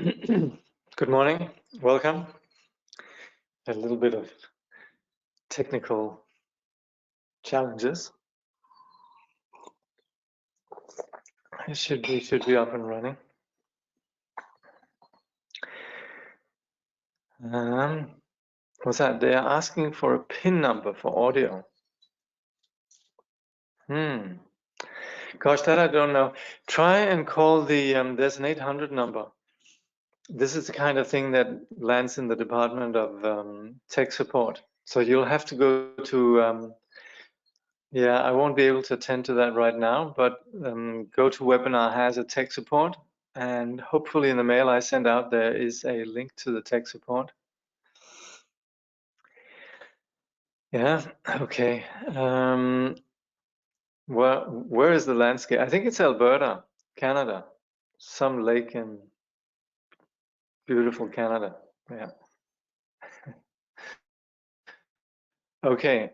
Good morning, welcome. A little bit of technical challenges. It should be up and running. What's that? They are asking for a PIN number for audio. Gosh, that I don't know. Try and call the, there's an 800 number. This is the kind of thing that lands in the Department of Tech Support. So you'll have to go to, yeah, I won't be able to attend to that right now, but go to Webinar has a tech support, and hopefully in the mail I send out there is a link to the tech support. Yeah, okay. Well, where is the landscape? I think it's Alberta, Canada. Some lake in beautiful Canada. Yeah. Okay,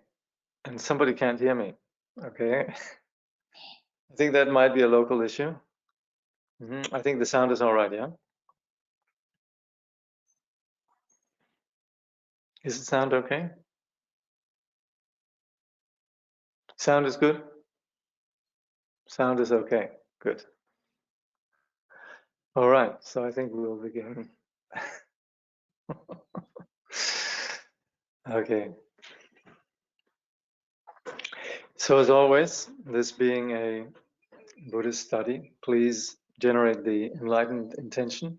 and somebody can't hear me. Okay. I think that might be a local issue. I think the sound is all right, yeah? Is the sound okay? Sound is good? Sound is okay, good. All right, so I think we'll begin. Okay. So as always, this being a Buddhist study, please generate the enlightened intention,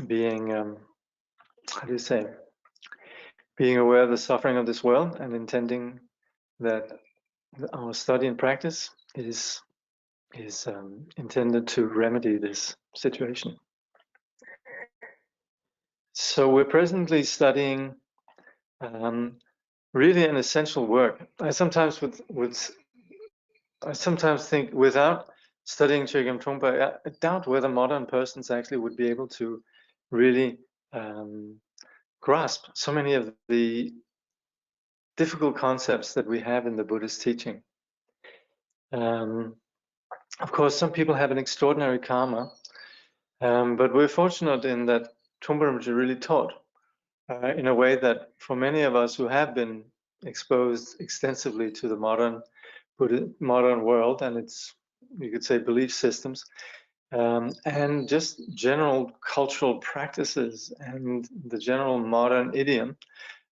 being, how do you say, being aware of the suffering of this world and intending that our study and practice is intended to remedy this situation. So we're presently studying really an essential work. I sometimes think without studying Chögyam Trungpa, I doubt whether modern persons actually would be able to really grasp so many of the difficult concepts that we have in the Buddhist teaching. Of course, some people have an extraordinary karma, but we're fortunate in that Trungpa Rinpoche really taught in a way that for many of us who have been exposed extensively to the modern world and its, you could say, belief systems, and just general cultural practices and the general modern idiom,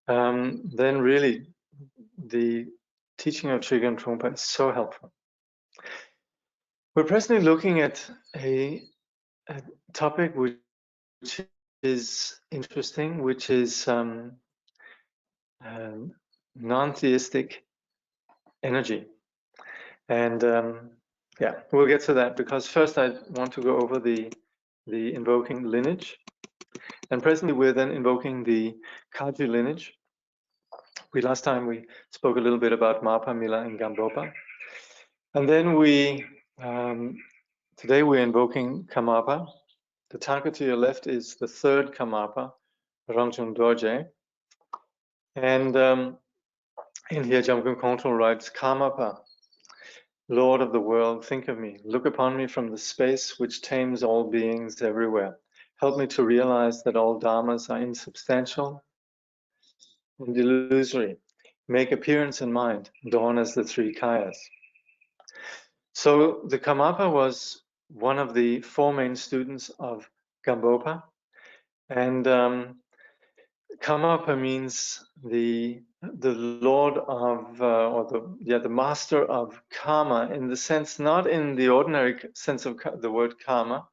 then really the teaching of Chögyam Trungpa is so helpful. We're presently looking at a topic which is interesting, which is non-theistic energy. And yeah, we'll get to that, because first I want to go over the invoking lineage. And presently we're then invoking the Kaji lineage. Last time we spoke a little bit about Mapa, Mila, and Gambopa. And then today we're invoking Karmapa. The tanka to your left is the third Karmapa, Rangchung Dorje. And in here, Jamgon Kongtrul writes, Karmapa, Lord of the world, think of me. Look upon me from the space which tames all beings everywhere. Help me to realize that all dharmas are insubstantial and illusory. Make appearance in mind, dawn as the three kayas. So the Karmapa was one of the four main students of Gambopa. And Karmapa means the lord of, the master of karma, in the sense, not in the ordinary sense of the word karma,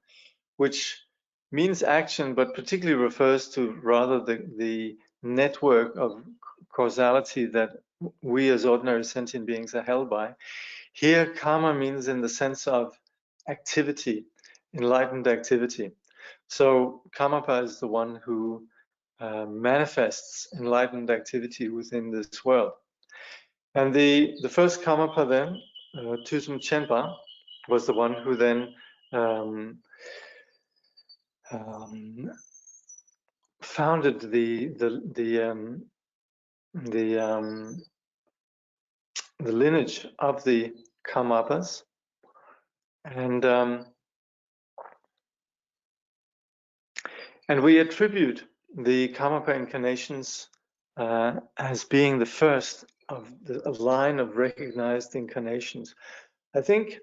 which means action, but particularly refers to rather the network of causality that we as ordinary sentient beings are held by. Here, karma means in the sense of activity, enlightened activity. So Karmapa is the one who manifests enlightened activity within this world. And the first Karmapa then, Tusum Chenpa, was the one who then founded the lineage of the Karmapas, and And we attribute the Karmapa incarnations as being the first of a line of recognized incarnations. I think,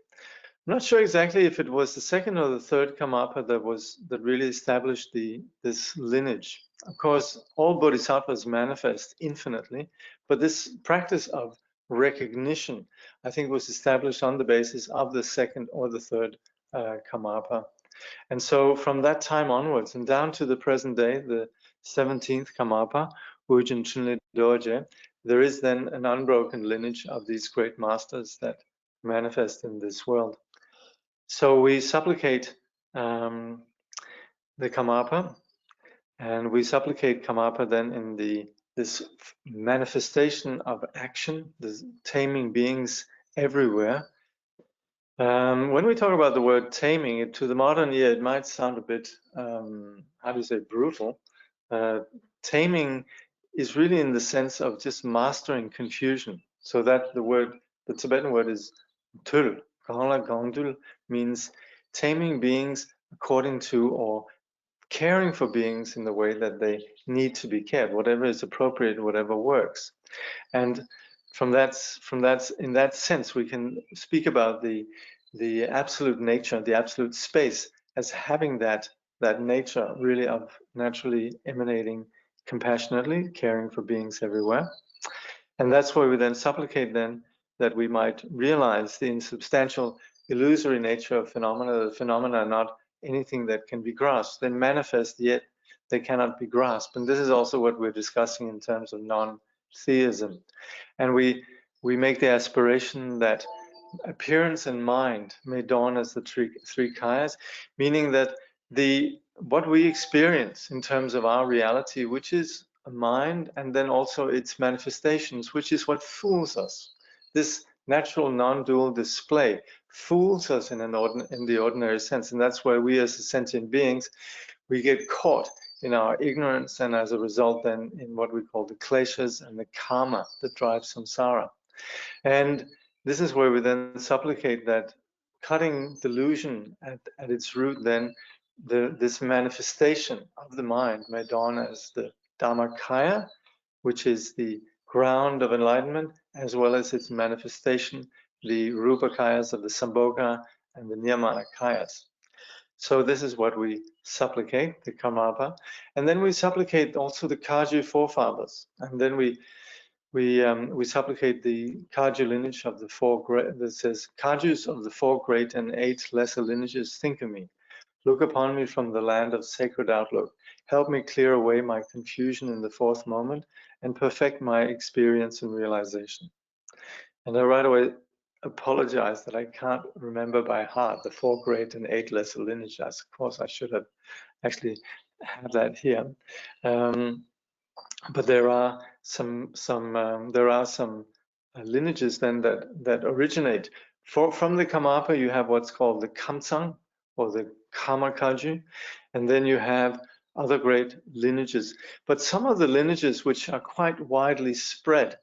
I'm not sure exactly if it was the second or the third Karmapa that really established this lineage. Of course, all bodhisattvas manifest infinitely, but this practice of recognition, I think, was established on the basis of the second or the third Karmapa. And so from that time onwards and down to the present day, the 17th Karmapa, Ujin Chinle Dorje, there is then an unbroken lineage of these great masters that manifest in this world. So we supplicate the Karmapa, and we supplicate Karmapa then in this manifestation of action, the taming beings everywhere. When we talk about the word taming, to the modern ear, it might sound a bit, how do you say, brutal. Taming is really in the sense of just mastering confusion. So that the Tibetan word is tul. Gangla Gangdul means taming beings according to or caring for beings in the way that they need to be cared, whatever is appropriate, whatever works. And in that sense, we can speak about the absolute nature, the absolute space, as having that nature really of naturally emanating compassionately, caring for beings everywhere. And that's why we then supplicate then that we might realize the insubstantial, illusory nature of phenomena. The phenomena are not anything that can be grasped. They manifest, yet they cannot be grasped. And this is also what we're discussing in terms of non-theism. And we make the aspiration that appearance and mind may dawn as the three kayas, meaning that what we experience in terms of our reality, which is a mind, and then also its manifestations, which is what fools us. This natural non-dual display fools us in the ordinary sense, and that's why we as sentient beings, we get caught in our ignorance, and as a result then in what we call the kleshas and the karma that drives samsara. And this is where we then supplicate that, cutting delusion at its root, then this manifestation of the mind may dawn as the Dhammakaya, which is the ground of enlightenment, as well as its manifestation, the Rupakayas of the Sambhoga and the Niyamanakayas. So this is what we supplicate, the Karmapa. And then we supplicate also the Kaju forefathers. And then we supplicate the Kaju lineage of the four great, that says, Kajus of the four great and 8 lesser lineages, think of me. Look upon me from the land of sacred outlook. Help me clear away my confusion in the fourth moment and perfect my experience and realization. And I right away apologize that I can't remember by heart the 4 great and 8 lesser lineages. Of course, I should have actually had that here. But there are some lineages then that originate from the Karmapa. You have what's called the Kamtsang or the Karmakaju, and then you have other great lineages. But some of the lineages which are quite widely spread,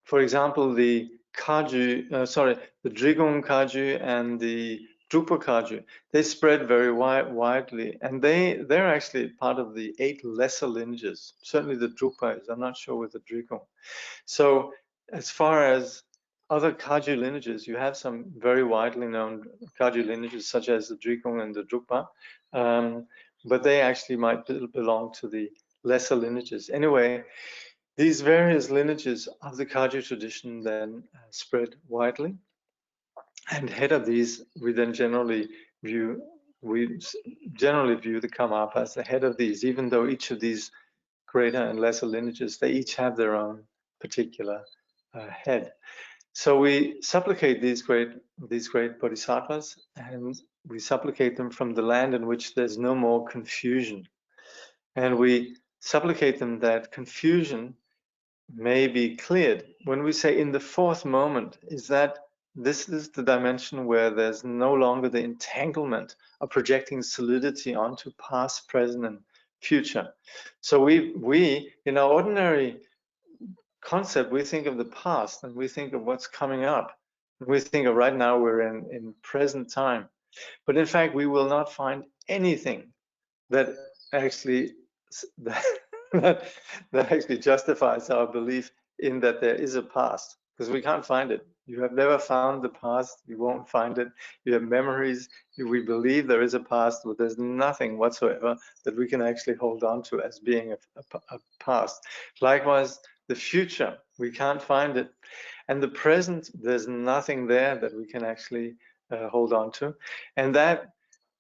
for example, the Drigong Kaju and the Trungpa Kaju, they spread very widely, and they're actually part of the 8 lesser lineages. Certainly the Trungpa is, I'm not sure with the Drigong. So as far as other Kaju lineages, you have some very widely known Kaju lineages, such as the Drigong and the Trungpa, but they actually might belong to the lesser lineages. Anyway, these various lineages of the Kaju tradition then spread widely, and head of these we generally view the Karmapa as the head of these, even though each of these greater and lesser lineages, they each have their own particular head. So we supplicate these great bodhisattvas, and we supplicate them from the land in which there's no more confusion, and we supplicate them that confusion may be cleared. When we say in the fourth moment, is that this is the dimension where there's no longer the entanglement of projecting solidity onto past, present, and future. So we in our ordinary concept, we think of the past and we think of what's coming up. We think of right now we're in present time. But in fact, we will not find anything that actually that actually justifies our belief in that there is a past, because we can't find it. You have never found the past, you won't find it. You have memories, we believe there is a past, but there's nothing whatsoever that we can actually hold on to as being a past. Likewise, the future, we can't find it. And the present, there's nothing there that we can actually hold on to. And that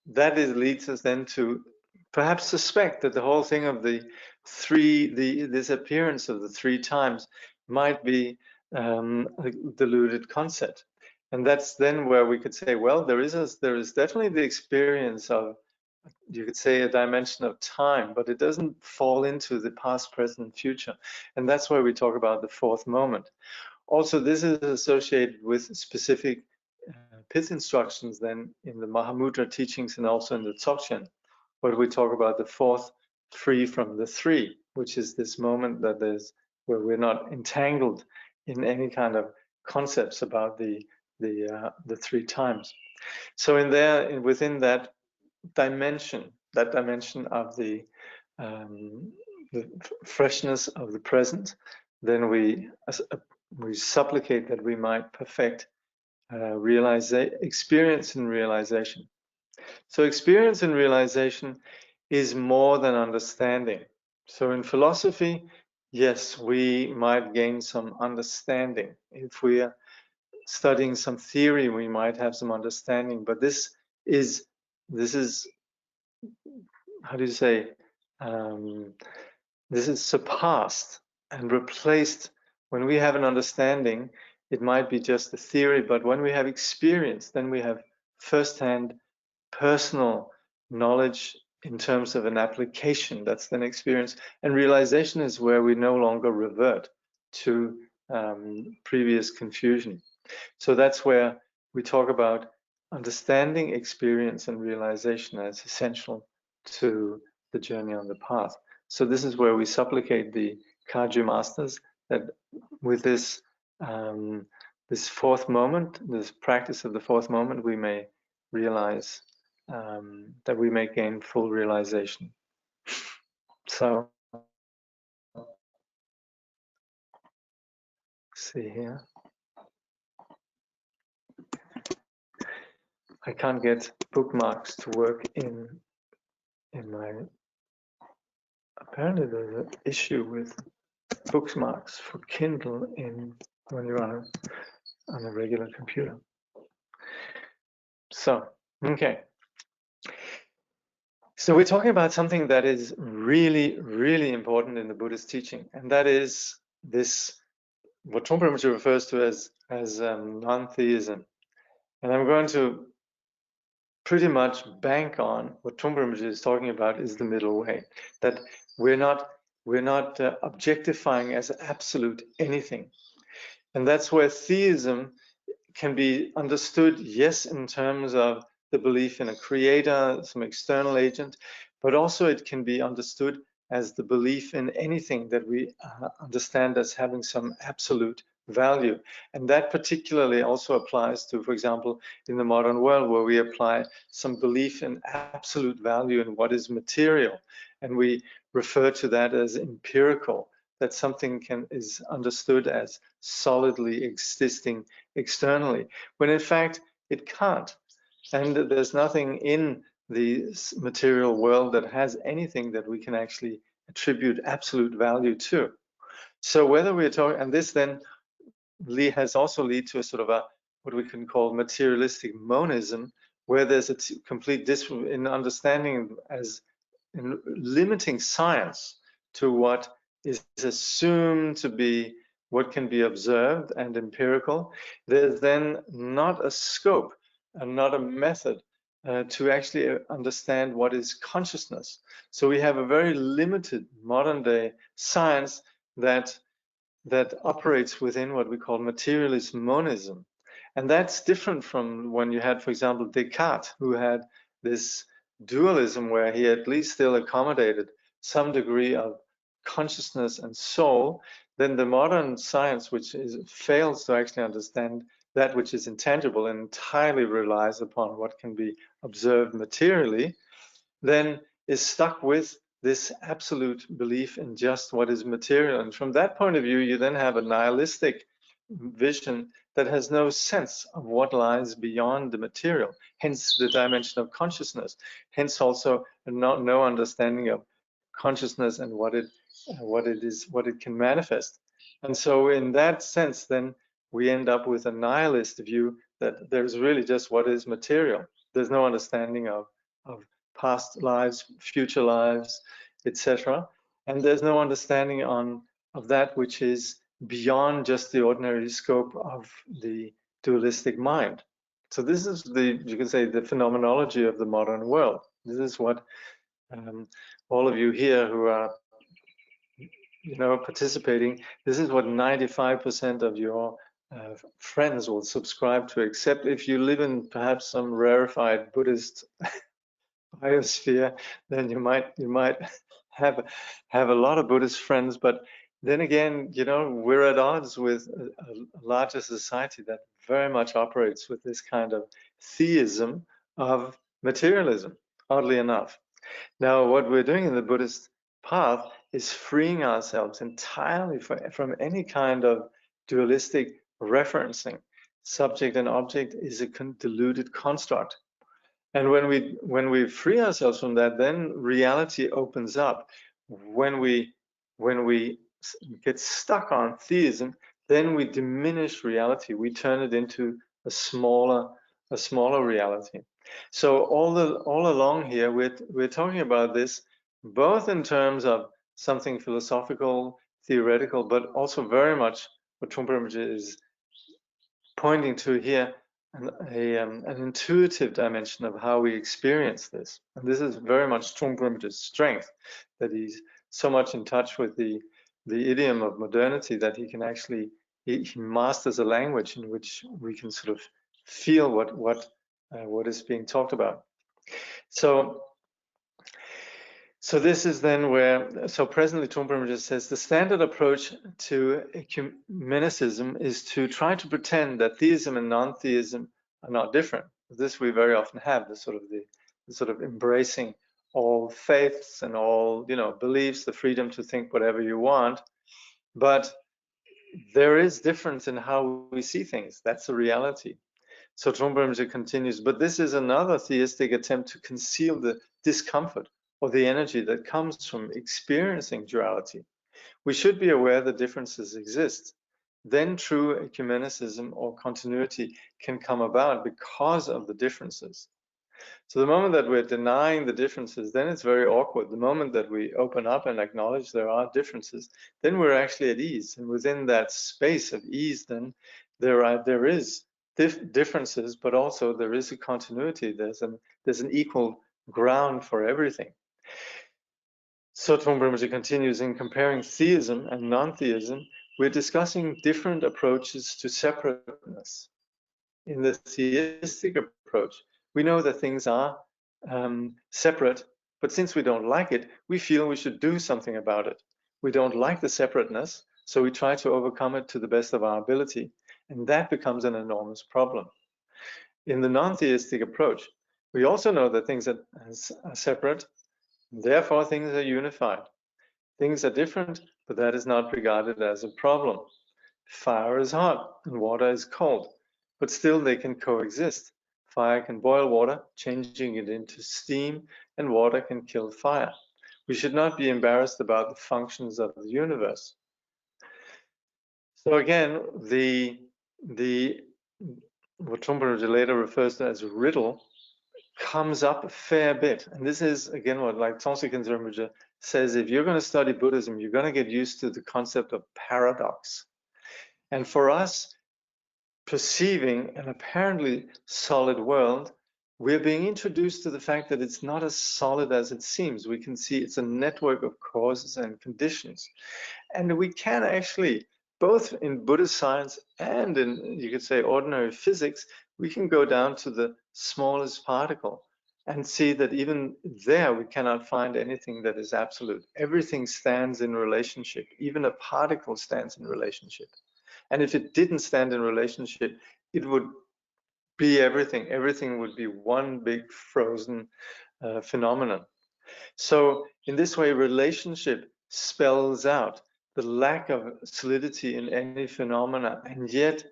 leads us then to perhaps suspect that the whole thing of this appearance of the three times might be a deluded concept. And that's then where we could say, well, there is definitely the experience of, you could say, a dimension of time, but it doesn't fall into the past, present, future. And that's where we talk about the fourth moment. Also, this is associated with specific pith instructions then in the Mahamudra teachings and also in the Dzogchen, where we talk about the fourth free from the three, which is this moment that is where we're not entangled in any kind of concepts about the three times. So within that dimension of the freshness of the present, then we supplicate that we might perfect experience and realization. So experience and realization is more than understanding. So in philosophy, yes, we might gain some understanding. If we are studying some theory, we might have some understanding. But this is how do you say? This is surpassed and replaced. When we have an understanding, it might be just a theory, but when we have experience, then we have firsthand personal knowledge in terms of an application. That's then experience. And realization is where we no longer revert to previous confusion. So that's where we talk about understanding, experience, and realization as essential to the journey on the path. So this is where we supplicate the Kagyu masters that with this this fourth moment, this practice of the fourth moment, we may realize that we may gain full realization. So, see here. I can't get bookmarks to work in my. Apparently, there's an issue with bookmarks for Kindle when you're on a regular computer. So, okay. So we're talking about something that is really, really important in the Buddhist teaching, and that is this, what Trungpa refers to as non-theism. And I'm going to pretty much bank on what Trungpa is talking about is the middle way, that we're not objectifying as absolute anything. And that's where theism can be understood, yes, in terms of the belief in a creator, some external agent, but also it can be understood as the belief in anything that we understand as having some absolute value. And that particularly also applies to, for example, in the modern world, where we apply some belief in absolute value in what is material. And we refer to that as empirical, that something is understood as solidly existing externally, when in fact it can't. And there's nothing in the material world that has anything that we can actually attribute absolute value to. So whether we're talking, and this then has also led to a sort of what we can call materialistic monism, where there's a complete disregard in understanding as in limiting science to what is assumed to be what can be observed and empirical. There's then not a scope and not a method to actually understand what is consciousness. So we have a very limited modern day science that operates within what we call materialist monism. And that's different from when you had, for example, Descartes, who had this dualism where he at least still accommodated some degree of consciousness and soul. Then the modern science, which fails to actually understand that which is intangible and entirely relies upon what can be observed materially, then is stuck with this absolute belief in just what is material. And from that point of view, you then have a nihilistic vision that has no sense of what lies beyond the material, hence the dimension of consciousness, hence also no understanding of consciousness and what it is, what it can manifest. And so in that sense, then we end up with a nihilist view that there's really just what is material. There's no understanding of past lives, future lives, etc. And there's no understanding of that which is beyond just the ordinary scope of the dualistic mind. So this is you can say, the phenomenology of the modern world. This is what all of you here who are, participating, this is what 95% of your friends will subscribe to, except if you live in perhaps some rarefied Buddhist biosphere, then you might have a lot of Buddhist friends. But then again, we're at odds with a larger society that very much operates with this kind of theism of materialism, oddly enough. Now, what we're doing in the Buddhist path is freeing ourselves entirely from any kind of dualistic referencing. Subject and object is a deluded construct. And when we free ourselves from that, then reality opens up. When we get stuck on theism, then we diminish reality. We turn it into a smaller reality. So all along here, we're talking about this both in terms of something philosophical, theoretical, but also very much what Trungpa Rinpoche is pointing to here, an intuitive dimension of how we experience this. And this is very much Trungpa Rinpoche's strength, that he's so much in touch with the idiom of modernity that he can actually, he masters a language in which we can sort of feel what is being talked about. So this is then where, so presently Trungpa Rinpoche says, the standard approach to ecumenicism is to try to pretend that theism and non-theism are not different. This we very often have, the sort of embracing all faiths and all, beliefs, the freedom to think whatever you want. But there is difference in how we see things. That's a reality. So Trungpa Rinpoche continues, but this is another theistic attempt to conceal the discomfort or the energy that comes from experiencing duality. We should be aware that differences exist. Then true ecumenicism or continuity can come about because of the differences. So the moment that we're denying the differences, then it's very awkward. The moment that we open up and acknowledge there are differences, then we're actually at ease. And within that space of ease, then there is differences, but also there is a continuity. There's an equal ground for everything. So Trungpa Rinpoche continues, in comparing theism and non-theism, we're discussing different approaches to separateness. In the theistic approach, we know that things are separate, but since we don't like it, we feel we should do something about it. We don't like the separateness, so we try to overcome it to the best of our ability, and that becomes an enormous problem. In the non-theistic approach, we also know that things are separate, therefore things are unified. Things are different, but that is not regarded as a problem. Fire is hot and water is cold, but still they can coexist. Fire can boil water, changing it into steam, and water can kill fire. We should not be embarrassed about the functions of the universe. So again, what Trungpa Rinpoche later refers to as riddle comes up a fair bit. And this is, again, what like Tongsi Khyentse Rinpoche says, if you're going to study Buddhism, you're going to get used to the concept of paradox. And for us, perceiving an apparently solid world, we're being introduced to the fact that it's not as solid as it seems. We can see it's a network of causes and conditions. And we can actually, both in Buddhist science and in, you could say, ordinary physics, we can go down to the smallest particle and see that even there we cannot find anything that is absolute. Everything stands in relationship. Even a particle stands in relationship. And if it didn't stand in relationship, it would be everything. Everything would be one big frozen phenomenon. So in this way, relationship spells out the lack of solidity in any phenomena, and yet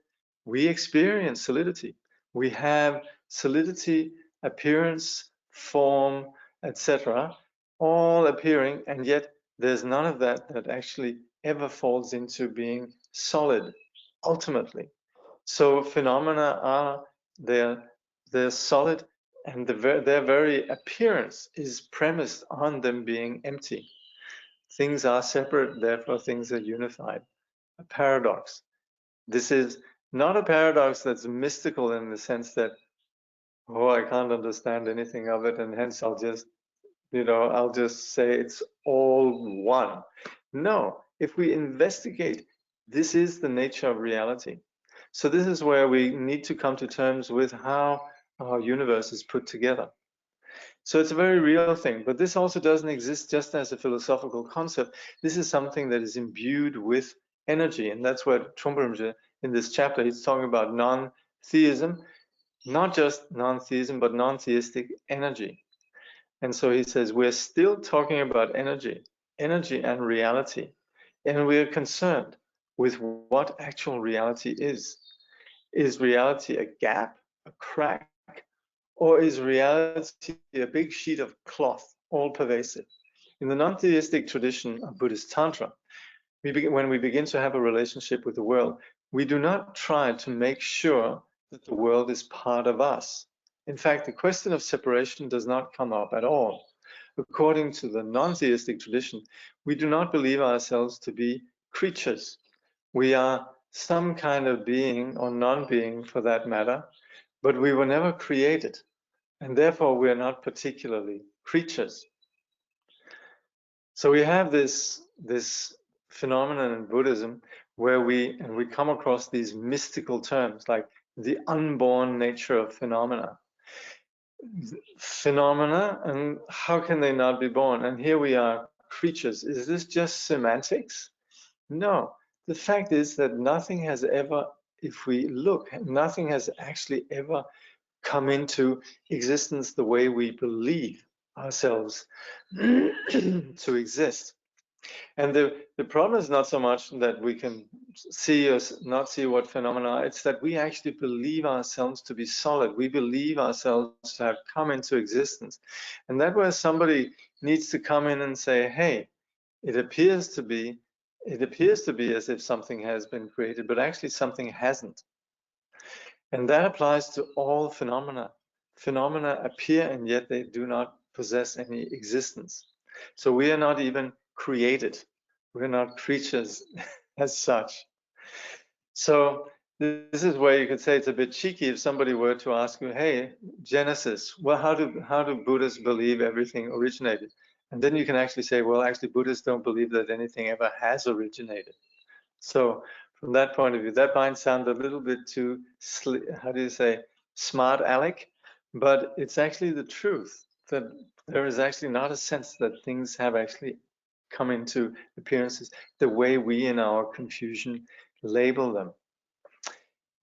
we experience solidity. We have solidity, appearance, form, etc., all appearing, and yet there's none of that actually ever falls into being solid, ultimately. So phenomena are they're solid, and their very appearance is premised on them being empty. Things are separate, therefore things are unified. A paradox. This is not a paradox that's mystical in the sense that, oh, I can't understand anything of it, and hence I'll just say it's all one. No, if we investigate, this is the nature of reality. So this is where we need to come to terms with how our universe is put together. So it's a very real thing, but this also doesn't exist just as a philosophical concept. This is something that is imbued with energy, and that's what Trungpa in this chapter, he's talking about non-theism, not just non-theism, but non-theistic energy. And so he says, we're still talking about energy and reality, and we're concerned with what actual reality is. Is reality a gap, a crack, or is reality a big sheet of cloth, all pervasive? In the non-theistic tradition of Buddhist Tantra, when we begin to have a relationship with the world, we do not try to make sure that the world is part of us. In fact, the question of separation does not come up at all. According to the non-theistic tradition, we do not believe ourselves to be creatures. We are some kind of being, or non-being for that matter, but we were never created, and therefore we are not particularly creatures. So we have this phenomenon in Buddhism where we come across these mystical terms like the unborn nature of phenomena. Phenomena, and how can they not be born? And here we are, creatures. Is this just semantics? No. The fact is that nothing has ever, if we look, nothing has actually ever come into existence the way we believe ourselves to exist. And the problem is not so much that we can see or not see what phenomena are, it's that we actually believe ourselves to be solid. We believe ourselves to have come into existence. And that where somebody needs to come in and say, hey, it appears to be as if something has been created, but actually something hasn't. And that applies to all phenomena. Phenomena appear and yet they do not possess any existence. So we are not even created. We're not creatures as such. So this is where you could say it's a bit cheeky if somebody were to ask you, hey, Genesis, well, how do Buddhists believe everything originated? And then you can actually say, well, actually Buddhists don't believe that anything ever has originated. So from that point of view, that might sound a little bit too, smart aleck, but it's actually the truth that there is actually not a sense that things have actually come into appearances the way we in our confusion label them.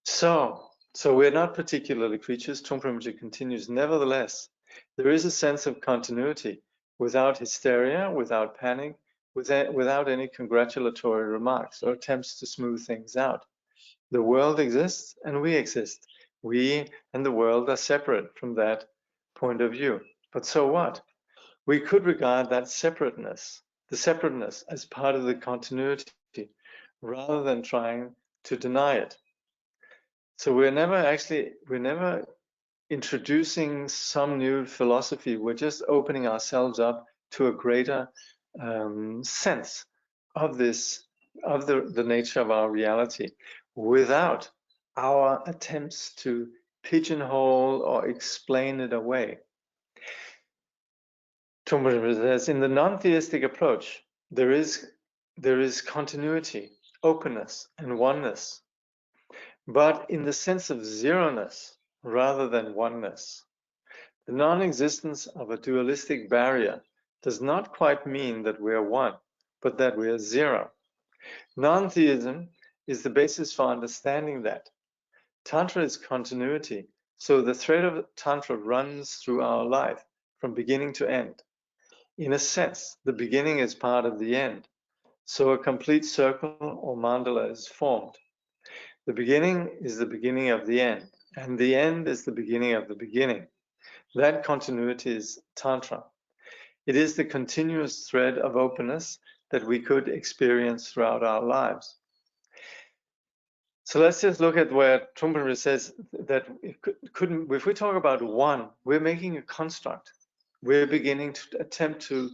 So we're not particularly creatures. Trungpa continues, nevertheless, there is a sense of continuity without hysteria, without panic, without any congratulatory remarks or attempts to smooth things out. The world exists and we exist. We and the world are separate from that point of view. But so what? We could regard that separateness, as part of the continuity, rather than trying to deny it. So we're never introducing some new philosophy. We're just opening ourselves up to a greater sense of the nature of our reality, without our attempts to pigeonhole or explain it away. Trungpa says, in the non-theistic approach, there is continuity, openness, and oneness, but in the sense of zeroness rather than oneness. The non-existence of a dualistic barrier does not quite mean that we are one, but that we are zero. Non-theism is the basis for understanding that. Tantra is continuity, so the thread of Tantra runs through our life, from beginning to end. In a sense, the beginning is part of the end. So a complete circle or mandala is formed. The beginning is the beginning of the end, and the end is the beginning of the beginning. That continuity is Tantra. It is the continuous thread of openness that we could experience throughout our lives. So let's just look at where Trungpa says that if we talk about one, we're making a construct. We're beginning to attempt to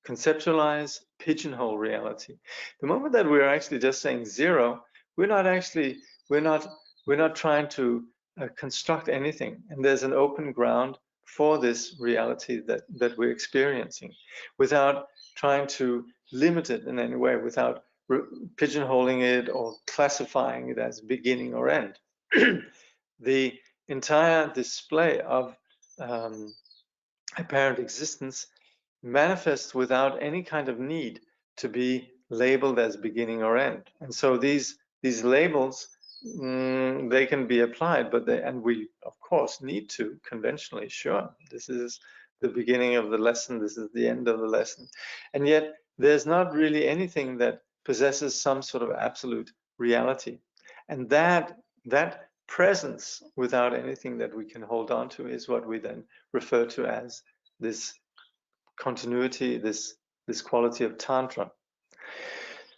conceptualize, pigeonhole reality. The moment that we're actually just saying zero, we're not trying to construct anything, and there's an open ground for this reality that we're experiencing, without trying to limit it in any way, without pigeonholing it or classifying it as beginning or end. The entire display of apparent existence manifests without any kind of need to be labeled as beginning or end. And so these labels, they can be applied, but and we of course need to conventionally, sure, this is the beginning of the lesson, this is the end of the lesson. And yet there's not really anything that possesses some sort of absolute reality. And that presence without anything that we can hold on to is what we then refer to as this continuity, this quality of Tantra.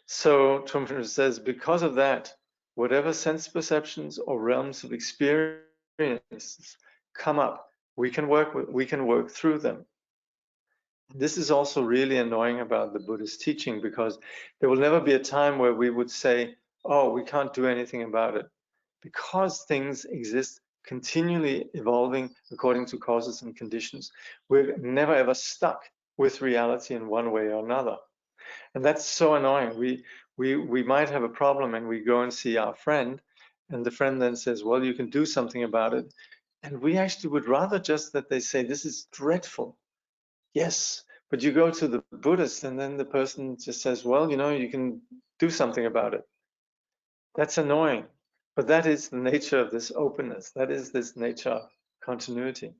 So Trungpa says, because of that, whatever sense perceptions or realms of experience come up, we can work through them. This is also really annoying about the Buddhist teaching, because there will never be a time where we would say, oh, we can't do anything about it, because things exist continually evolving according to causes and conditions. We're never ever stuck with reality in one way or another. And that's so annoying. We might have a problem and we go and see our friend, and the friend then says, well, you can do something about it. And we actually would rather just that they say, this is dreadful. Yes, but you go to the Buddhist and then the person just says, well, you can do something about it. That's annoying. But that is the nature of this openness. That is this nature of continuity.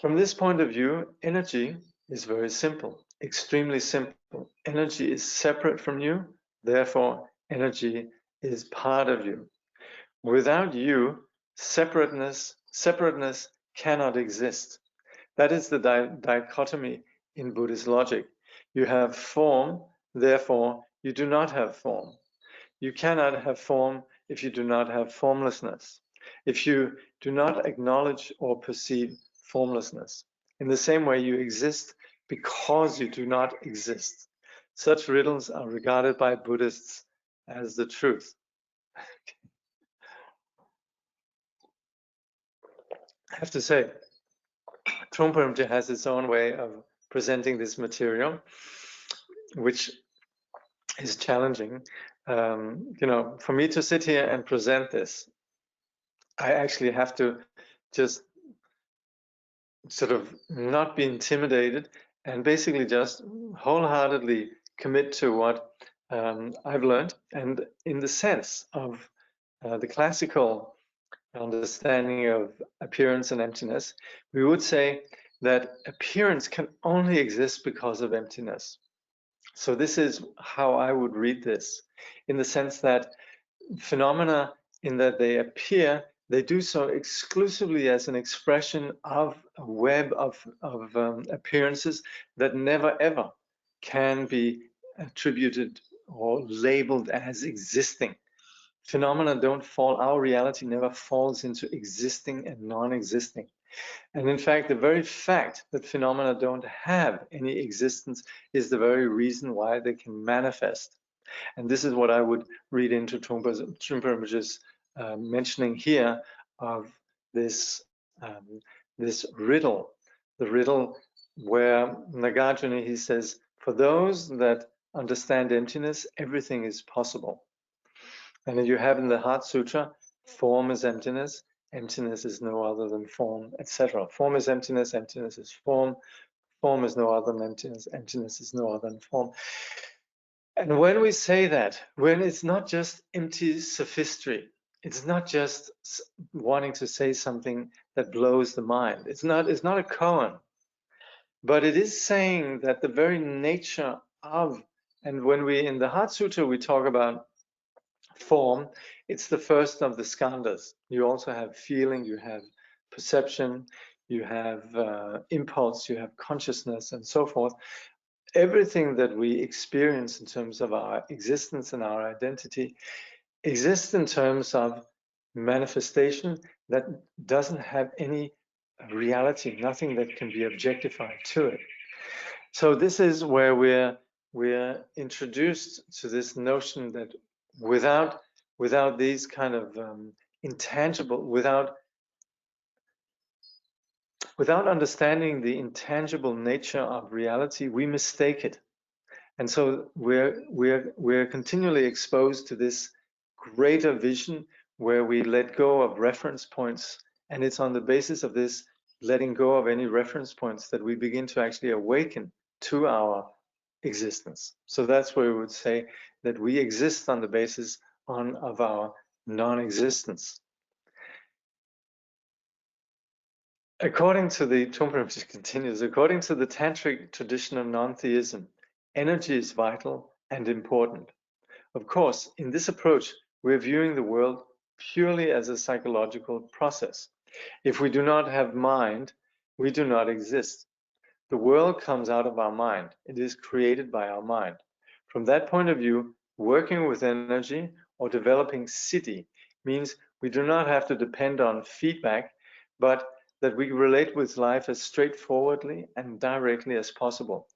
From this point of view, energy is very simple, extremely simple. Energy is separate from you, therefore energy is part of you. Without you, separateness cannot exist. That is the dichotomy in Buddhist logic. You have form, therefore you do not have form. You cannot have form if you do not have formlessness, if you do not acknowledge or perceive formlessness. In the same way, you exist because you do not exist. Such riddles are regarded by Buddhists as the truth. I have to say, Trungpa has its own way of presenting this material, which is challenging. For me to sit here and present this, I actually have to just sort of not be intimidated and basically just wholeheartedly commit to what I've learned. And in the sense of the classical understanding of appearance and emptiness, we would say that appearance can only exist because of emptiness. So this is how I would read this, in the sense that phenomena, in that they appear, they do so exclusively as an expression of a web of appearances that never ever can be attributed or labeled as existing. Phenomena don't fall, our reality never falls into existing and non-existing. And in fact, the very fact that phenomena don't have any existence is the very reason why they can manifest. And this is what I would read into Trungpa's mentioning here of this this riddle, the riddle where Nagarjuna, he says, for those that understand emptiness, everything is possible. And then you have in the Heart Sutra, form is emptiness, emptiness is no other than form, etc. Form is emptiness, emptiness is form, form is no other than emptiness, emptiness is no other than form. And when we say that, when it's not just empty sophistry, it's not just wanting to say something that blows the mind. It's not a koan, but it is saying that the very nature of, and when we in the Heart Sutra we talk about form, it's the first of the skandhas. You also have feeling, you have perception, you have impulse, you have consciousness, and so forth. Everything that we experience in terms of our existence and our identity exists in terms of manifestation that doesn't have any reality, nothing that can be objectified to it. So this is where we're introduced to this notion that without these kind of intangible, without understanding the intangible nature of reality, we mistake it. And so we're continually exposed to this greater vision where we let go of reference points, and it's on the basis of this letting go of any reference points that we begin to actually awaken to our existence. So that's where we would say that we exist on the basis of our non-existence. According to the Trungpa, which continues, according to the tantric tradition of non-theism, energy is vital and important. Of course, in this approach, we're viewing the world purely as a psychological process. If we do not have mind, we do not exist. The world comes out of our mind. It is created by our mind. From that point of view, working with energy or developing siddhi means we do not have to depend on feedback, but that we relate with life as straightforwardly and directly as possible.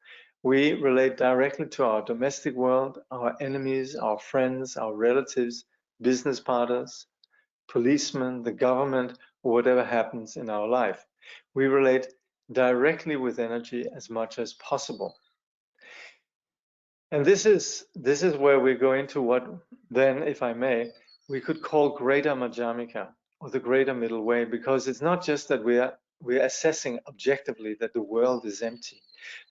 We relate directly to our domestic world, our enemies, our friends, our relatives, business partners, policemen, the government, or whatever happens in our life. We relate directly with energy as much as possible. And this is where we go into what then, if I may, we could call greater Madhyamika, or the greater middle way, because it's not just that we're assessing objectively that the world is empty,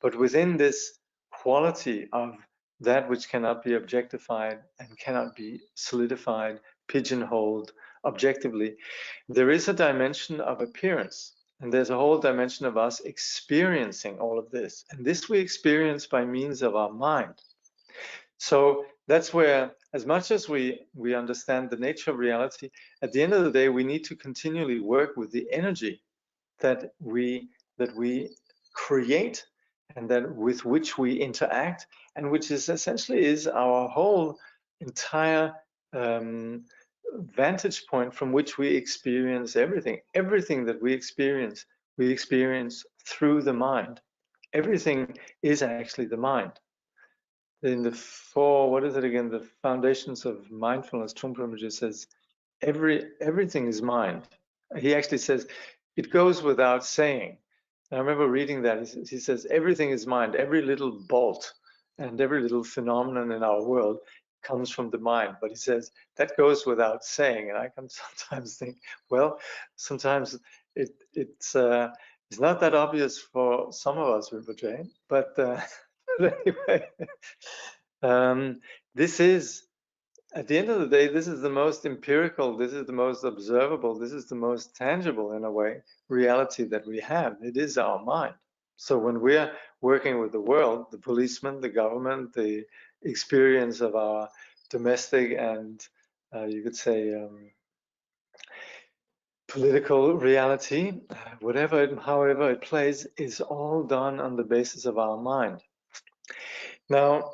but within this quality of that which cannot be objectified and cannot be solidified, pigeonholed objectively, there is a dimension of appearance. And there's a whole dimension of us experiencing all of this. And this we experience by means of our mind. So that's where, as much as we understand the nature of reality, at the end of the day, we need to continually work with the energy that we create and that with which we interact, and which is essentially is our whole entire vantage point from which we experience everything. Everything that we experience through the mind. Everything is actually the mind. In the what is it again? The foundations of mindfulness, Trungpa says, everything is mind. He actually says, it goes without saying. And I remember reading that. He says, everything is mind. Every little bolt and every little phenomenon in our world comes from the mind. But he says, that goes without saying. And I can sometimes think, well, sometimes it's not that obvious for some of us, Rinpoche, but anyway, this is, at the end of the day, this is the most empirical, this is the most observable, this is the most tangible, in a way, reality that we have. It is our mind. So when we're working with the world, the policeman, the government, the experience of our domestic and you could say political reality, however it plays, is all done on the basis of our mind. Now,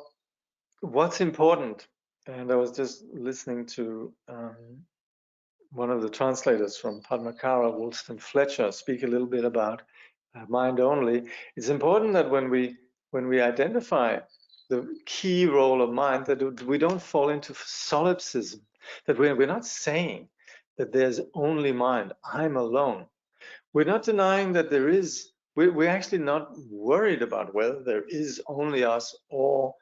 what's important, and I was just listening to one of the translators from Padmakara, Woolston Fletcher, speak a little bit about mind only. It's important that when we identify the key role of mind, that we don't fall into solipsism, that we're not saying that there's only mind, I'm alone. We're not denying that there is, we're actually not worried about whether there is only us or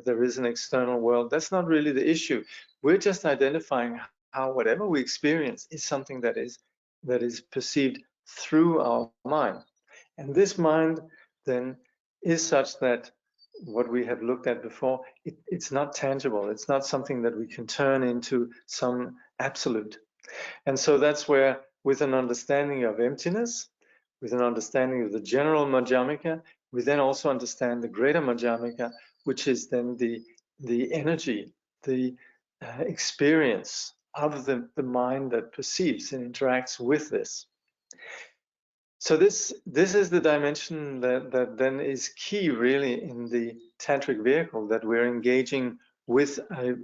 there is an external world. That's not really the issue. We're just identifying how whatever we experience is something that is perceived through our mind. And this mind then is such that what we have looked at before, it's not tangible. It's not something that we can turn into some absolute. And so that's where with an understanding of emptiness, with an understanding of the general Madhyamika, we then also understand the greater Madhyamika, which is then the energy, the experience of the mind that perceives and interacts with this. So this is the dimension that then is key really in the tantric vehicle, that we're engaging with a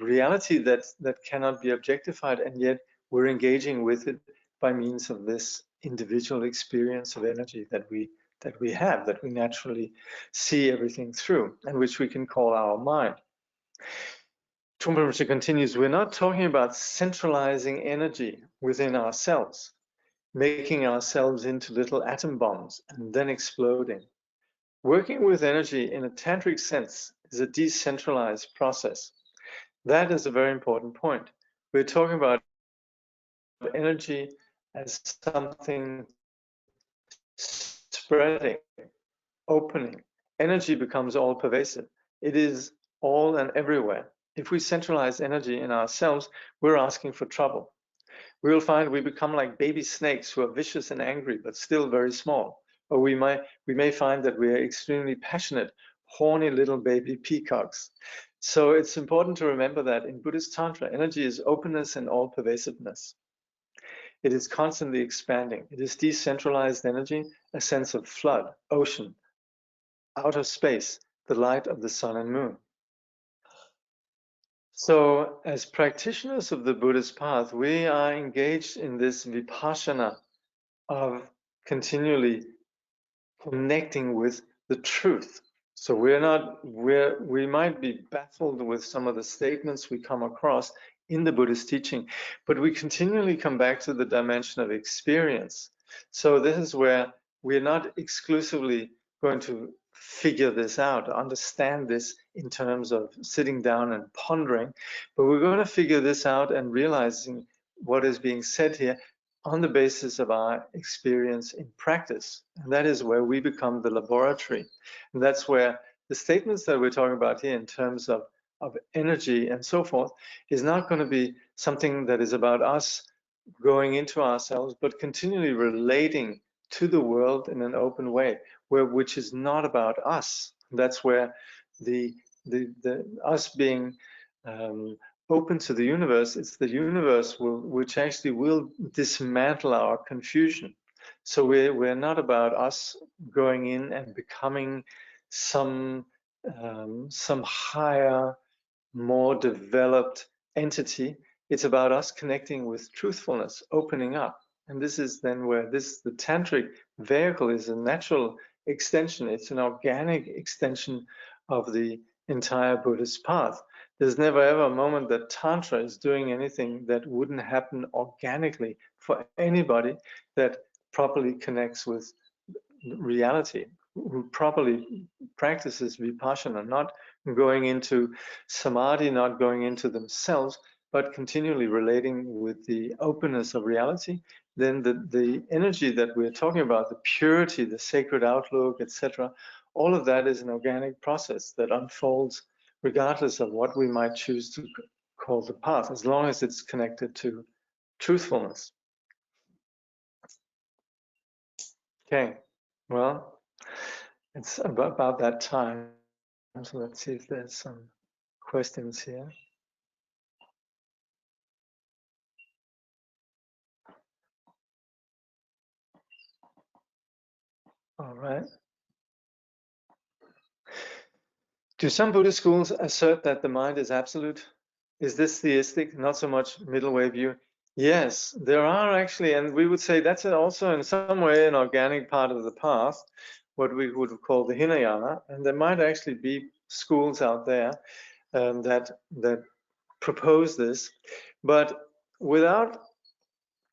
reality that cannot be objectified, and yet we're engaging with it by means of this individual experience of energy that we have, that we naturally see everything through, and which we can call our mind. Trungpa continues, we're not talking about centralizing energy within ourselves, making ourselves into little atom bombs and then exploding. Working with energy in a tantric sense is a decentralized process. That is a very important point. We're talking about energy as something spreading, opening. Energy becomes all pervasive. It is all and everywhere. If we centralize energy in ourselves, we're asking for trouble. We will find we become like baby snakes who are vicious and angry, but still very small. Or we may find that we are extremely passionate, horny little baby peacocks. So it's important to remember that in Buddhist Tantra, energy is openness and all pervasiveness. It is constantly expanding. It is decentralized energy, a sense of flood, ocean, outer space, the light of the sun and moon. So as practitioners of the Buddhist path, we are engaged in this vipassana of continually connecting with the truth. So we might be baffled with some of the statements we come across in the Buddhist teaching, but we continually come back to the dimension of experience. So this is where we're not exclusively going to figure this out, understand this in terms of sitting down and pondering, but we're going to figure this out and realizing what is being said here on the basis of our experience in practice. And that is where we become the laboratory. And that's where the statements that we're talking about here in terms of energy and so forth is not going to be something that is about us going into ourselves, but continually relating to the world in an open way, which is not about us. That's where the us being open to the universe, it's the universe which actually will dismantle our confusion. So we're not about us going in and becoming some higher, more developed entity. It's about us connecting with truthfulness, opening up. And this is then where the tantric vehicle is a natural extension. It's an organic extension of the entire Buddhist path. There's never ever a moment that Tantra is doing anything that wouldn't happen organically for anybody that properly connects with reality, who properly practices vipassana, not going into samadhi, not going into themselves, but continually relating with the openness of reality. Then the energy that we're talking about, the purity, the sacred outlook, etc., all of that is an organic process that unfolds regardless of what we might choose to call the path, as long as it's connected to truthfulness. Okay, well, it's about that time. So let's see if there's some questions here. All right. Do some Buddhist schools assert that the mind is absolute? Is this theistic, not so much middle way view? Yes, there are actually, and we would say that's also in some way an organic part of the path, what we would call the Hinayana, and there might actually be schools out there that propose this, but without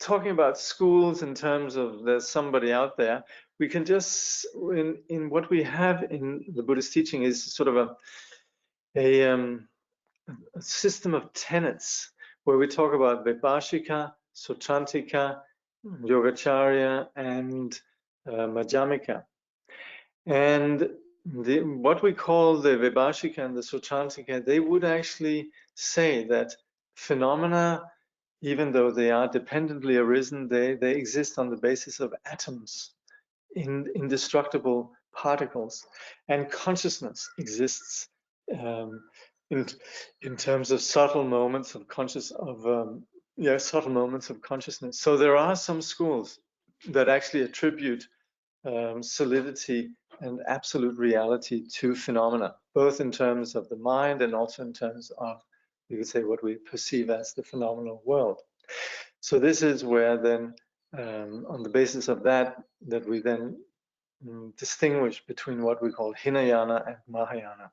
talking about schools in terms of there's somebody out there, we can just in what we have in the Buddhist teaching is sort of a system of tenets where we talk about Vibhashika, Sutrantika, Yogacharya, and Madhyamika. And what we call the Vibhashika and the Sutrantika, they would actually say that phenomena even though they are dependently arisen, they exist on the basis of atoms, indestructible particles, and consciousness exists in terms of subtle moments of subtle moments of consciousness. So there are some schools that actually attribute solidity and absolute reality to phenomena, both in terms of the mind and also in terms of, you could say, what we perceive as the phenomenal world. So this is where then, on the basis of that we then distinguish between what we call Hinayana and Mahayana.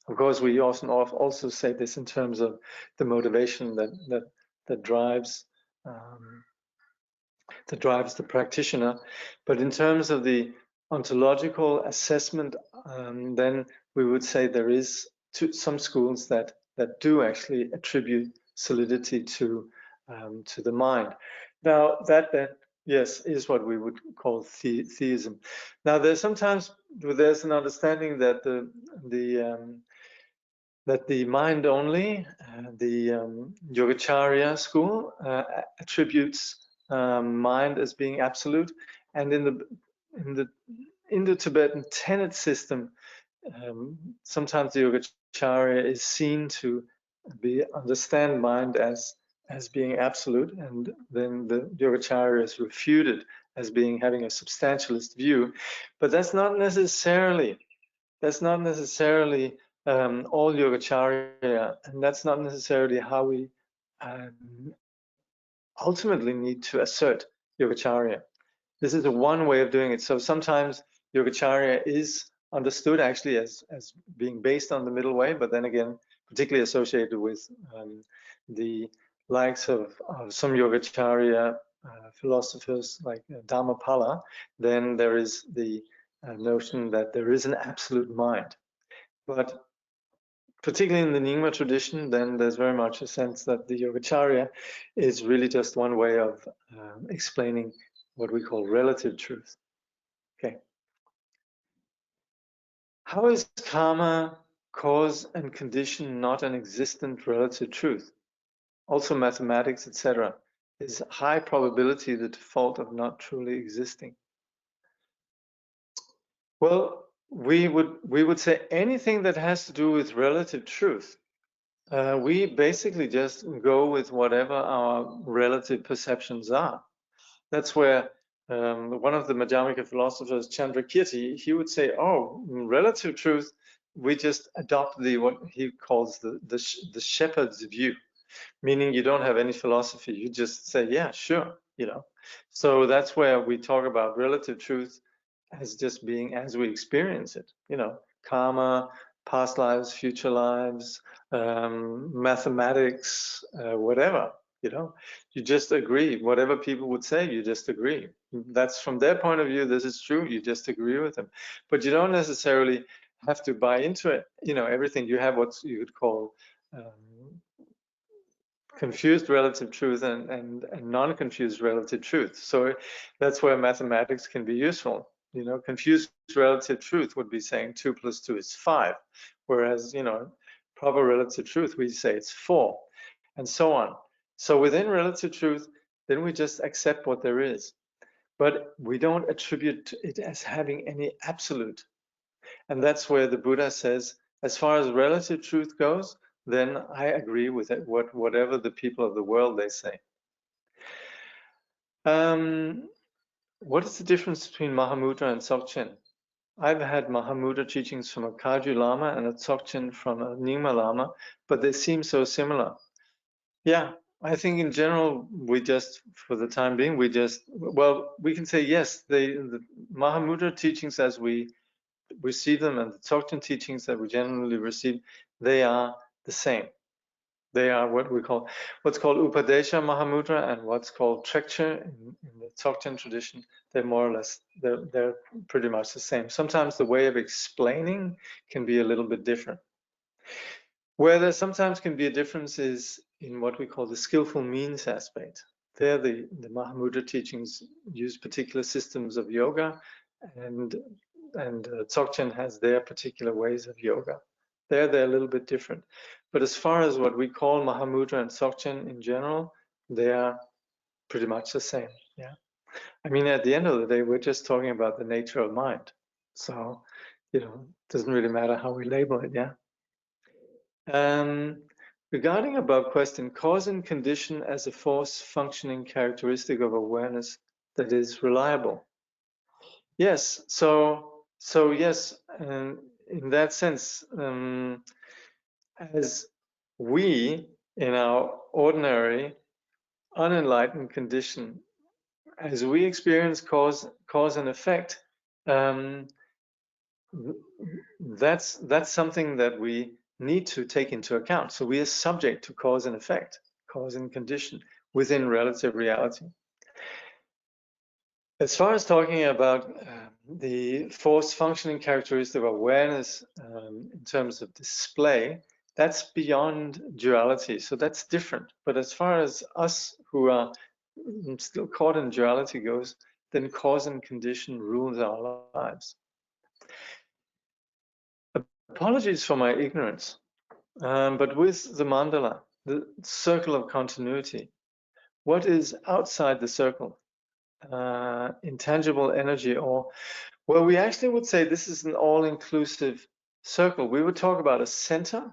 Of course, we often also say this in terms of the motivation that drives the practitioner, but in terms of the ontological assessment, then we would say there is some schools that do actually attribute solidity to the mind. Now that yes, is what we would call theism. Now there's an understanding that the mind only, the Yogacarya school attributes mind as being absolute, and in the Indo-Tibetan tenet system, sometimes the Yogacarya is seen to understand mind as being absolute, and then the Yogacarya is refuted as having a substantialist view. But that's not necessarily all Yogacarya, and that's not necessarily how we ultimately need to assert Yogacarya. This is one way of doing it. So sometimes Yogacarya is understood actually as being based on the middle way, but then again, particularly associated with the likes of some Yogacarya philosophers like Dhammapala, then there is the notion that there is an absolute mind. But particularly in the Nyingma tradition, then there's very much a sense that the Yogacarya is really just one way of explaining what we call relative truth. Okay. How is karma, cause and condition not an existent relative truth? Also mathematics, etc., is high probability the default of not truly existing. Well, we would say anything that has to do with relative truth. We basically just go with whatever our relative perceptions are. That's where one of the Madhyamika philosophers, Chandrakirti, he would say, "Oh, relative truth, we just adopt what he calls the shepherd's view, meaning you don't have any philosophy. You just say, yeah, sure, you know." So that's where we talk about relative truth as just being as we experience it, you know, karma, past lives, future lives, mathematics, whatever, you know, you just agree. Whatever people would say, you just agree. That's from their point of view, this is true, you just agree with them. But you don't necessarily have to buy into it, you know, everything. You have what you would call confused relative truth and non-confused relative truth. So that's where mathematics can be useful. You know, confused relative truth would be saying 2 + 2 is 5, whereas, you know, proper relative truth, we say it's 4, and so on. So within relative truth, then we just accept what there is, but we don't attribute it as having any absolute. And that's where the Buddha says, as far as relative truth goes, then I agree with it, whatever the people of the world they say. What is the difference between Mahamudra and Dzogchen? I've had Mahamudra teachings from a Kagyu Lama and a Dzogchen from a Nyingma Lama, but they seem so similar. Yeah, I think in general, we just, for the time being, we can say yes, the Mahamudra teachings as we receive them and the Dzogchen teachings that we generally receive, they are the same. They are what's called Upadesha Mahamudra and what's called Trekche in the Dzogchen tradition. They're more or less, they're pretty much the same. Sometimes the way of explaining can be a little bit different. Where there sometimes can be a difference is in what we call the skillful means aspect. There the Mahamudra teachings use particular systems of yoga, and Dzogchen has their particular ways of yoga. They're a little bit different. But as far as what we call Mahamudra and Dzogchen in general, they are pretty much the same. Yeah, I mean, at the end of the day, we're just talking about the nature of mind. So, it doesn't really matter how we label it. Yeah. Regarding above question, cause and condition as a force functioning characteristic of awareness that is reliable. Yes. So yes, in that sense, as we in our ordinary unenlightened condition, as we experience cause and effect, that's something that we need to take into account. So we are subject to cause and effect, cause and condition within relative reality. As far as talking about the force functioning characteristic of awareness in terms of display, that's beyond duality, so that's different. But as far as us who are still caught in duality goes, then cause and condition rules our lives. Apologies for my ignorance, but with the mandala, the circle of continuity, what is outside the circle? Intangible energy, or, well, we actually would say this is an all-inclusive circle. We would talk about a center,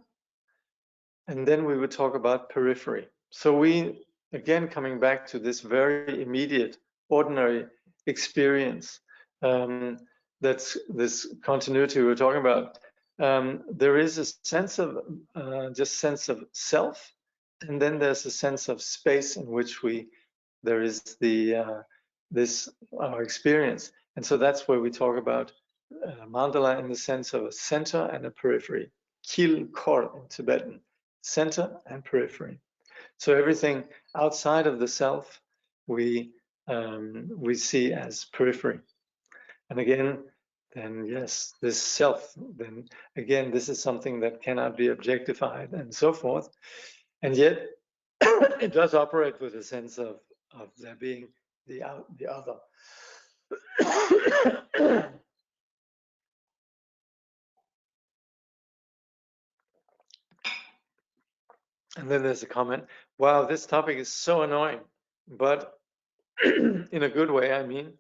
and then we would talk about periphery. So we, again, coming back to this very immediate, ordinary experience, that's this continuity we were talking about. There is a sense of just sense of self, and then there's a sense of space in which there is the this our experience, and so that's where we talk about mandala in the sense of a center and a periphery. Kil kor in Tibetan, center and periphery. So everything outside of the self we see as periphery. And again, then yes, this self, then again, this is something that cannot be objectified and so forth. And yet it does operate with a sense of there being the other. And then there's a comment, wow, this topic is so annoying, but in a good way, I mean,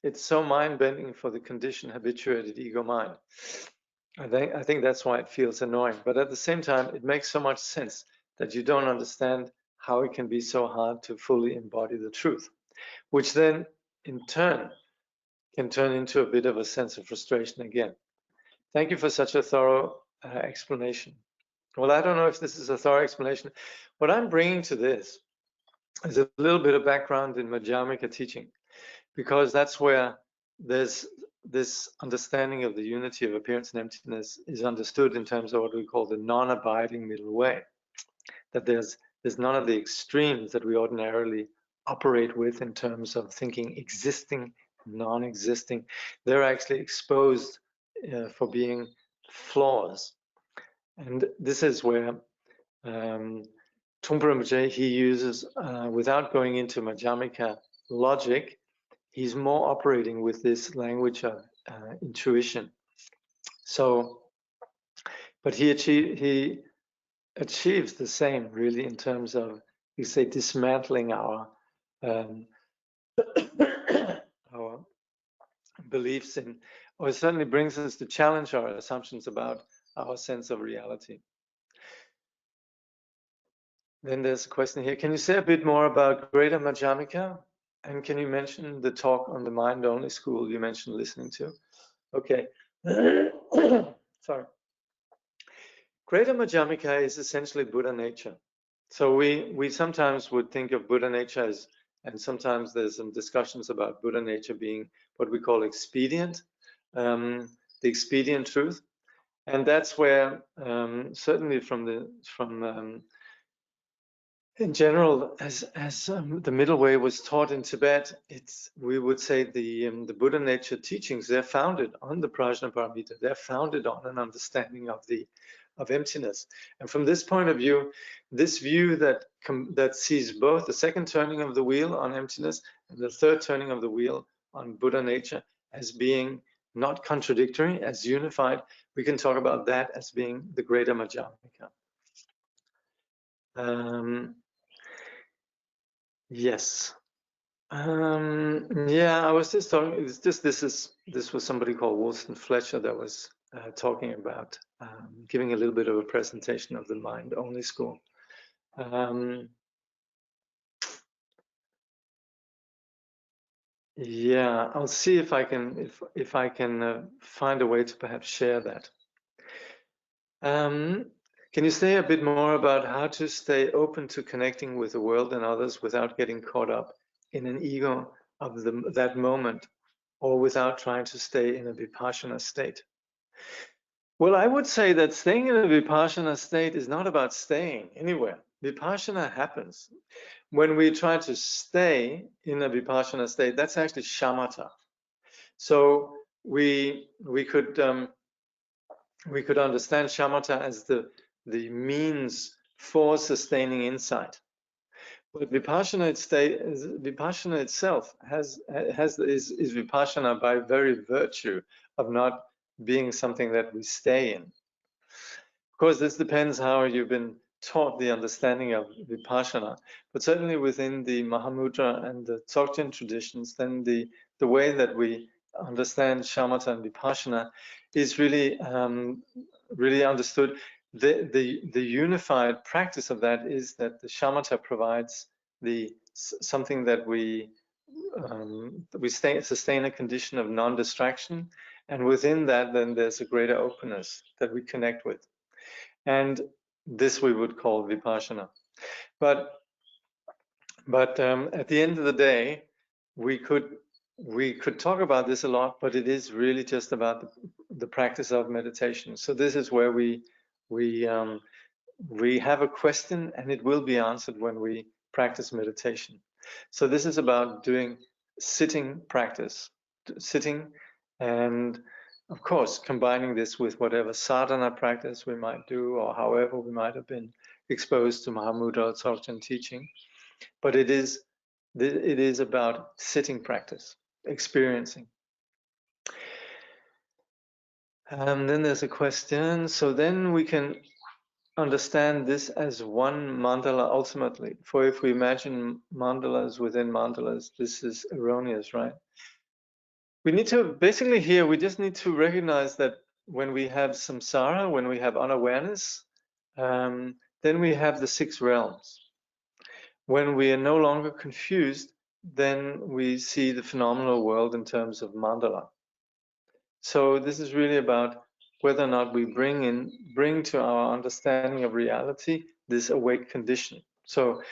it's so mind-bending for the conditioned, habituated ego mind. I think that's why it feels annoying, but at the same time, it makes so much sense that you don't understand how it can be so hard to fully embody the truth, which then, in turn, can turn into a bit of a sense of frustration again. Thank you for such a thorough explanation. Well, I don't know if this is a thorough explanation. What I'm bringing to this is a little bit of background in Madhyamika teaching, because that's where there's this understanding of the unity of appearance and emptiness is understood in terms of what we call the non-abiding middle way. That there's none of the extremes that we ordinarily operate with in terms of thinking existing, non-existing. They're actually exposed for being flaws. And this is where Trungpa Rinpoche, he uses, without going into Madhyamika logic, he's more operating with this language of intuition. So, but he achieves the same, really, in terms of, you say, dismantling our our beliefs in, or it certainly brings us to challenge our assumptions about our sense of reality. Then there's a question here. Can you say a bit more about Greater Madhyamika? And can you mention the talk on the mind-only school you mentioned listening to? Okay. Sorry. Greater Madhyamika is essentially Buddha nature. So we sometimes would think of Buddha nature as, and sometimes there's some discussions about Buddha nature being what we call expedient, the expedient truth. And that's where certainly in general, as the middle way was taught in Tibet, we would say the Buddha nature teachings, they're founded on the Prajnaparamita. They're founded on an understanding of emptiness. And from this point of view, this view that sees both the second turning of the wheel on emptiness and the third turning of the wheel on Buddha nature as being not contradictory, as unified, we can talk about that as being the Greater Madhyamika. Yes. Yeah, I was just talking. This was somebody called Woolston Fletcher that was talking about giving a little bit of a presentation of the mind-only school. Yeah, I'll see if I can find a way to perhaps share that. Can you say a bit more about how to stay open to connecting with the world and others without getting caught up in an ego of that moment, or without trying to stay in a vipassana state? Well, I would say that staying in a vipassana state is not about staying anywhere. Vipassana happens. When we try to stay in a vipassana state, that's actually shamatha. So we could understand shamatha as the means for sustaining insight. But vipassana itself is vipassana by very virtue of not being something that we stay in. Of course, this depends how you've been taught the understanding of vipassana, but certainly within the Mahamudra and the Dzogchen traditions, then the way that we understand shamatha and vipassana is really really understood. The unified practice of that is that the shamatha provides something that we sustain a condition of non-distraction, and within that, then there's a greater openness that we connect with. And this we would call vipassana. But at the end of the day, we could talk about this a lot, but it is really just about the practice of meditation. So this is where we have a question, and it will be answered when we practice meditation. So this is about doing sitting practice, sitting, and of course combining this with whatever sadhana practice we might do, or however we might have been exposed to Mahamudra or Dzogchen teaching. But it is about sitting practice, experiencing. Then there's a question. So then we can understand this as one mandala ultimately. For if we imagine mandalas within mandalas, this is erroneous, right? We need to, basically here, we just need to recognize that when we have samsara, when we have unawareness, then we have the 6 realms. When we are no longer confused, then we see the phenomenal world in terms of mandala. So this is really about whether or not we bring to our understanding of reality this awake condition. So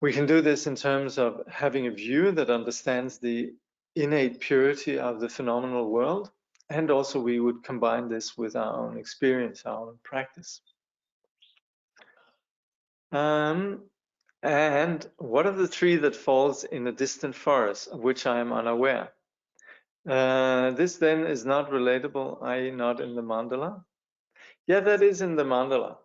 we can do this in terms of having a view that understands the innate purity of the phenomenal world, and also we would combine this with our own experience, our own practice. And what of the tree that falls in a distant forest, of which I am unaware? This then is not relatable, i.e. not in the mandala. Yeah, that is in the mandala.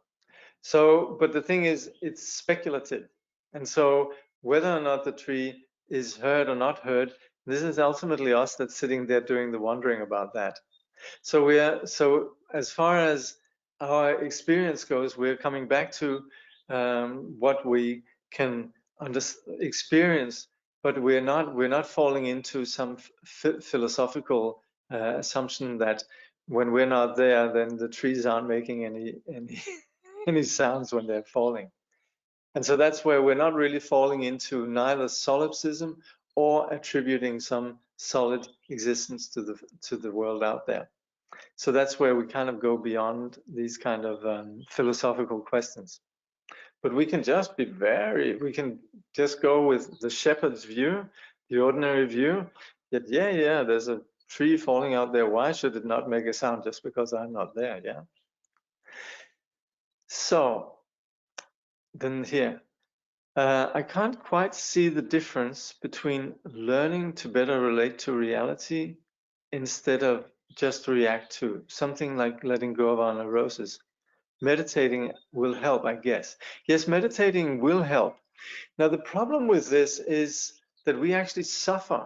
So, but the thing is, it's speculative. And so whether or not the tree is heard or not heard, this is ultimately us that's sitting there doing the wondering about that. So so as far as our experience goes, we're coming back to what we can experience, but we're not falling into some philosophical assumption that when we're not there, then the trees aren't making any sounds when they're falling. And so that's where we're not really falling into neither solipsism or attributing some solid existence to the world out there. So that's where we kind of go beyond these kind of philosophical questions. But we can just we can just go with the shepherd's view, the ordinary view, that yeah, there's a tree falling out there. Why should it not make a sound just because I'm not there? Yeah. So then here, I can't quite see the difference between learning to better relate to reality instead of just react to something like letting go of our neurosis. Meditating will help, I guess. Yes, meditating will help. Now, the problem with this is that we actually suffer.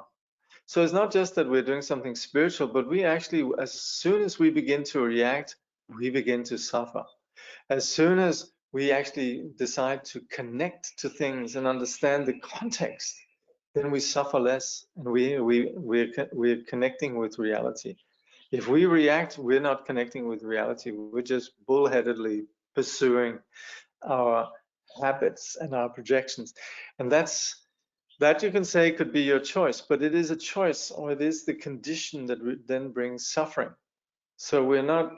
So it's not just that we're doing something spiritual, but we actually, as soon as we begin to react, we begin to suffer. As soon as we actually decide to connect to things and understand the context, then we suffer less, and we're connecting with reality. If we react, we're not connecting with reality. We're just bullheadedly pursuing our habits and our projections, and that you can say could be your choice, but it is a choice, or it is the condition that then brings suffering. So we're not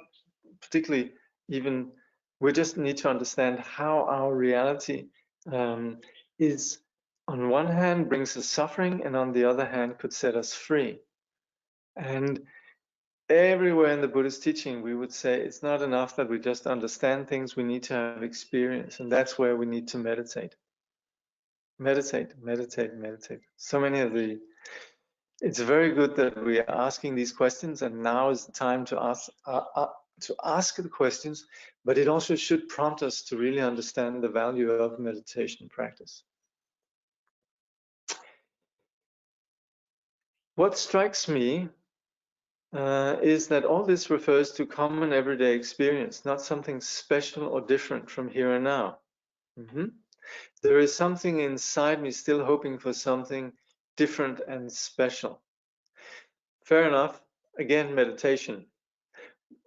particularly even, we just need to understand how our reality is, on one hand, brings us suffering, and on the other hand, could set us free. And everywhere in the Buddhist teaching, we would say it's not enough that we just understand things, we need to have experience, and that's where we need to meditate. Meditate, meditate, meditate. So many of the, it's very good that we are asking these questions, and now is the time to ask the questions, but it also should prompt us to really understand the value of meditation practice. What strikes me is that all this refers to common everyday experience, not something special or different from here and now. There is something inside me still hoping for something different and special. Fair enough. Again, meditation.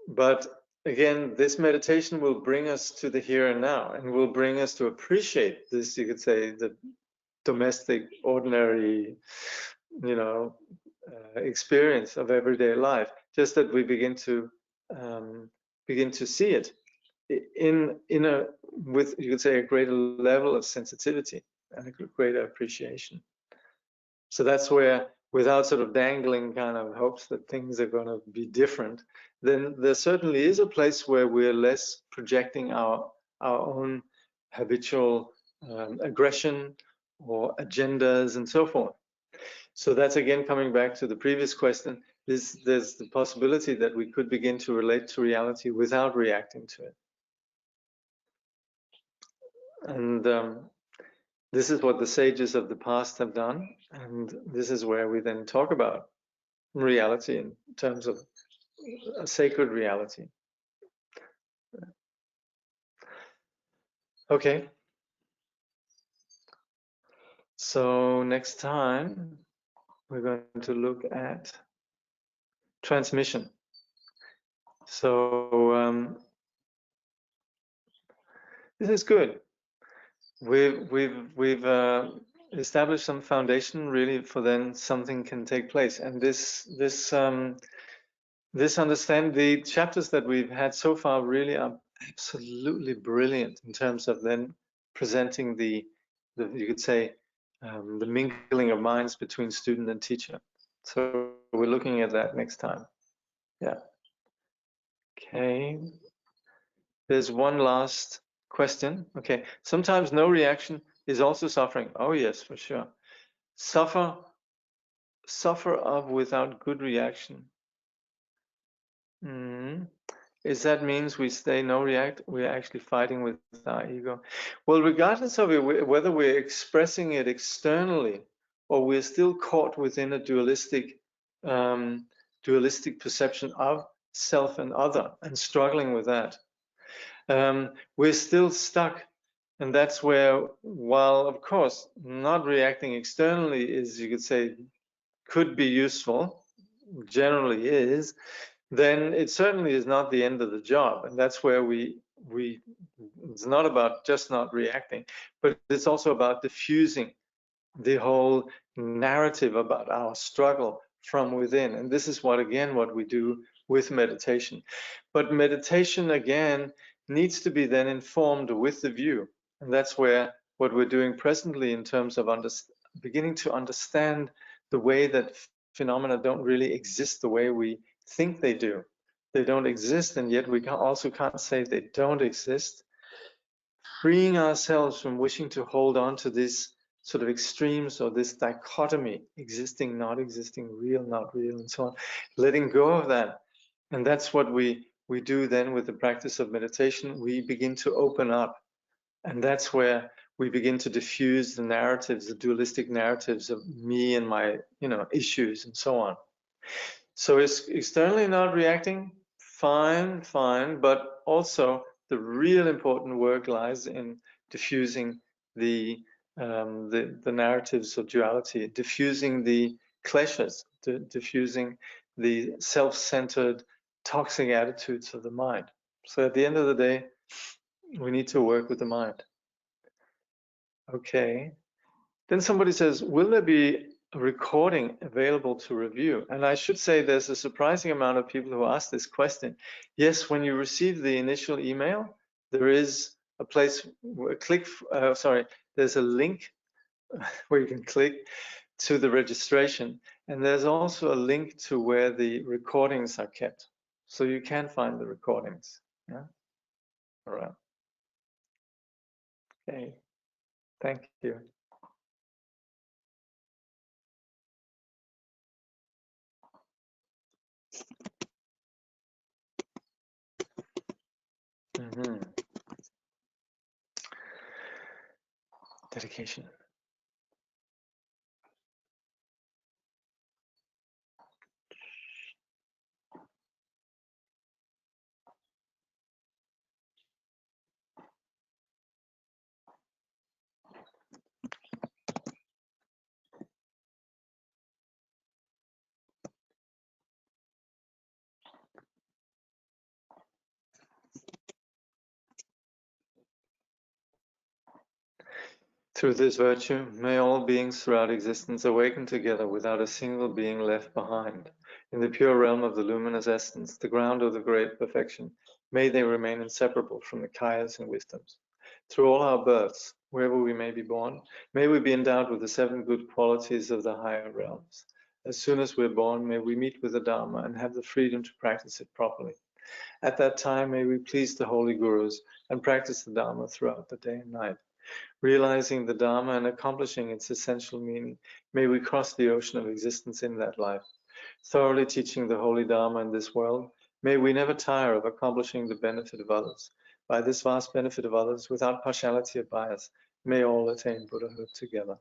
But again, this meditation will bring us to the here and now, and will bring us to appreciate this, you could say, the domestic, ordinary, experience of everyday life. Just that we begin to see it with, you could say, a greater level of sensitivity and a greater appreciation. So that's where, without sort of dangling kind of hopes that things are going to be different, then there certainly is a place where we're less projecting our own habitual aggression or agendas and so forth. So that's again coming back to the previous question. There's the possibility that we could begin to relate to reality without reacting to it. And this is what the sages of the past have done, and this is where we then talk about reality in terms of a sacred reality. Okay. So next time we're going to look at transmission. So this is good. We've established some foundation really for then something can take place, and this understand the chapters that we've had so far really are absolutely brilliant in terms of then presenting the you could say the mingling of minds between student and teacher. So we're looking at that next time. Yeah. Okay. There's one last question. Okay. Sometimes no reaction is also suffering. Oh yes, for sure. Suffer of without good reaction. Is that means we stay no react? We're actually fighting with our ego. Well, regardless of it, whether we're expressing it externally or we're still caught within a dualistic perception of self and other and struggling with that, we're still stuck. And that's where, while of course not reacting externally is, you could say, could be useful, generally is, then it certainly is not the end of the job. And that's where it's not about just not reacting, but it's also about diffusing the whole narrative about our struggle from within. And this is what we do with meditation. But meditation, again, needs to be then informed with the view. And that's where what we're doing presently in terms of beginning to understand the way that phenomena don't really exist the way we think they do. They don't exist, and yet we also can't say they don't exist. Freeing ourselves from wishing to hold on to this sort of extremes or this dichotomy, existing, not existing, real, not real, and so on. Letting go of that. And that's what we do then with the practice of meditation. We begin to open up. And that's where we begin to diffuse the narratives, the dualistic narratives of me and my, issues and so on. So it's externally not reacting, fine, but also The real important work lies in diffusing the narratives of duality, diffusing the kleshas, diffusing the self-centered, toxic attitudes of the mind. So at the end of the day, we need to work with the mind. Okay. Then somebody says, will there be a recording available to review? And I should say there's a surprising amount of people who ask this question. Yes, when you receive the initial email, there is a place, there's a link where you can click to the registration. And there's also a link to where the recordings are kept. So you can find the recordings. Yeah. All right. Okay. Thank you. Dedication. Through this virtue, may all beings throughout existence awaken together without a single being left behind. In the pure realm of the luminous essence, the ground of the great perfection, may they remain inseparable from the kayas and wisdoms. Through all our births, wherever we may be born, may we be endowed with the 7 good qualities of the higher realms. As soon as we're born, may we meet with the Dharma and have the freedom to practice it properly. At that time, may we please the holy gurus and practice the Dharma throughout the day and night. Realizing the Dharma and accomplishing its essential meaning, may we cross the ocean of existence in that life. Thoroughly teaching the holy Dharma in this world, may we never tire of accomplishing the benefit of others. By this vast benefit of others, without partiality or bias, may all attain Buddhahood together.